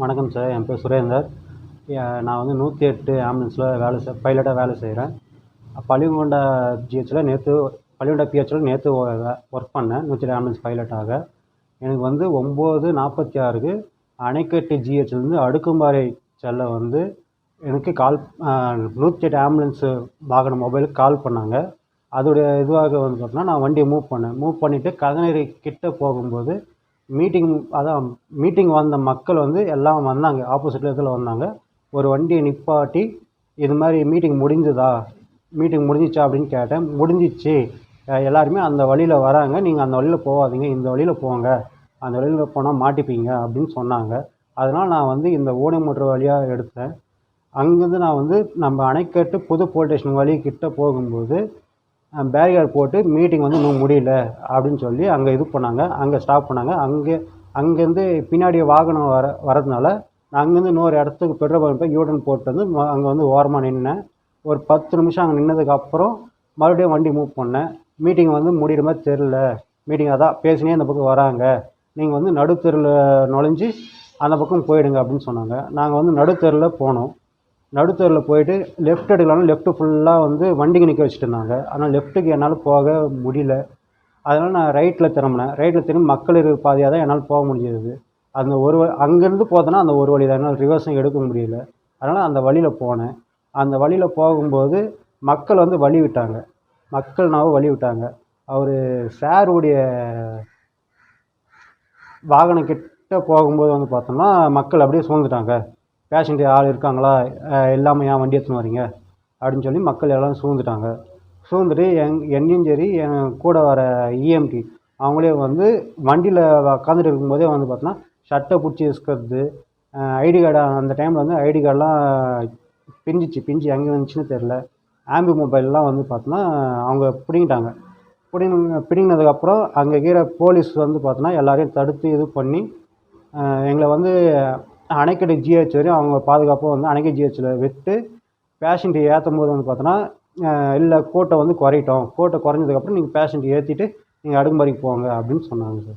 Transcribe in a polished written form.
வணக்கம் சார். என் பேர் சுரேந்தர். நான் வந்து 108 ஆம்புலன்ஸில் பைலட்டாக வேலை செய்கிறேன். பள்ளிகொண்டா பள்ளிகொண்டா பிஹெச்சில் நேற்று ஒர்க் பண்ணேன் 108 ஆம்புலன்ஸ் பைலட்டாக. எனக்கு வந்து 9:46க்கு அணைக்கட்டு ஜிஹெச்லேருந்து அடுக்கும்பாறை செல்ல வந்து எனக்கு 108 ஆம்புலன்ஸு வாகன மொபைலுக்கு கால் பண்ணாங்க. அதோடைய இதுவாக வந்து பார்த்தோன்னா, நான் வண்டியை மூவ் பண்ணிவிட்டு கதநேரி கிட்ட போகும்போது மீட்டிங் வந்த மக்கள் வந்து எல்லாம் வந்தாங்க. ஆப்போசிட்டில் இதில் வந்தாங்க. ஒரு வண்டியை நிப்பாட்டி, இது மாதிரி மீட்டிங் முடிஞ்சிச்சா அப்படின்னு கேட்டேன். முடிஞ்சிச்சு, எல்லாருமே அந்த வழியில் வராங்க, நீங்கள் அந்த வழியில் போகாதீங்க, இந்த வழியில் போங்க, அந்த வழியில் போனால் மாட்டிப்பீங்க அப்படின்னு சொன்னாங்க. அதனால் நான் வந்து இந்த ஊனமுற்ற வழியாக எடுத்தேன். அங்கேருந்து நான் வந்து நம்ம அணைக்கட்டு புது போலீஸ் ஸ்டேஷன் வழி கிட்ட போகும்போது பேரிகார்டு போட்டு மீட்டிங் வந்து இன்னும் முடியல அப்படின்னு சொல்லி அங்கே இது பண்ணாங்க. அங்கே ஸ்டாப் பண்ணாங்க. அங்கேருந்து பின்னாடி வாகனம் வரதுனால நான் அங்கேருந்து இன்னொரு இடத்துக்கு பெட்ரோல் பங்க் போய் யூட்டன் போட்டு வந்து அங்கே வந்து ஓரமாக நின்னேன். ஒரு 10 நிமிஷம் அங்கே நின்னதுக்கப்புறம் மறுபடியும் வண்டி மூவ் பண்ணேன். மீட்டிங் வந்து முடிகிற மாதிரி தெரில, மீட்டிங் அதான் பேசினே அந்த பக்கம் வராங்க, நீங்கள் வந்து நடுத்தெருவில் நுழைஞ்சி அந்த பக்கம் போயிடுங்க அப்படின்னு சொன்னாங்க. நாங்கள் வந்து நடுத்தெருவில் போனோம். நடுத்தெருவில் போயிட்டு லெஃப்ட் எடுக்கலாம்னு லெஃப்ட்டு ஃபுல்லாக வந்து வண்டிக்கு நிற்க வச்சுட்டு இருந்தாங்க. ஆனால் லெஃப்ட்டுக்கு என்னால் போக முடியல. அதனால் நான் ரைட்டில் திரும்பி மக்கள் இருக்கிற பாதையாக தான் என்னால் போக முடிஞ்சது. அந்த அங்கேருந்து போதேன்னா அந்த ஒரு வழி தான், என்னால் ரிவர்ஸும் எடுக்க முடியல. அதனால் அந்த வழியில் போனேன். அந்த வழியில் போகும்போது மக்கள் வந்து வழி விட்டாங்க. அவர் சாருடைய வாகனம் கிட்ட போகும்போது வந்து பார்த்தோம்னா மக்கள் அப்படியே சூழ்ந்துட்டாங்க. பேஷண்ட்டு ஆள் இருக்காங்களா, இல்லாமல் ஏன் வண்டி எடுத்துன்னு வரீங்க அப்படின்னு சொல்லி மக்கள் எல்லாம் சூழ்ந்துட்டு என்னையும் சரி என் கூட வர இஎம்டி அவங்களே வந்து வண்டியில் உட்காந்துட்டு இருக்கும்போதே வந்து பார்த்தோன்னா ஷர்ட்டை பிடிச்சி இசுக்கிறது, ஐடி கார்டு அந்த டைமில் வந்து ஐடி கார்டெலாம் பிஞ்சு எங்கே வந்துச்சுன்னு தெரில. ஆம்பி மொபைல்லாம் வந்து பார்த்தோன்னா அவங்க பிடிங்கிட்டாங்க. பிடிங்கினதுக்கப்புறம் அங்கே இருக்கிற போலீஸ் வந்து பார்த்தோன்னா எல்லாரையும் தடுத்து இது பண்ணி எங்களை வந்து அணைக்கட்டு ஜிஹெச் வரையும் அவங்க பாதுகாப்பாக வந்து அணைக்கட்டு ஜிஹெச்சில் விட்டு பேஷண்ட்டு ஏற்றும் போது வந்து பார்த்தோன்னா, இல்லை கோட்டை வந்து குறையிட்டோம், கோட்டை குறைஞ்சதுக்கப்புறம் நீங்கள் பேஷண்ட்டு ஏற்றிட்டு நீங்கள் அடுக்கும்பாறைக்கு போங்க அப்படின்னு சொன்னாங்க சார்.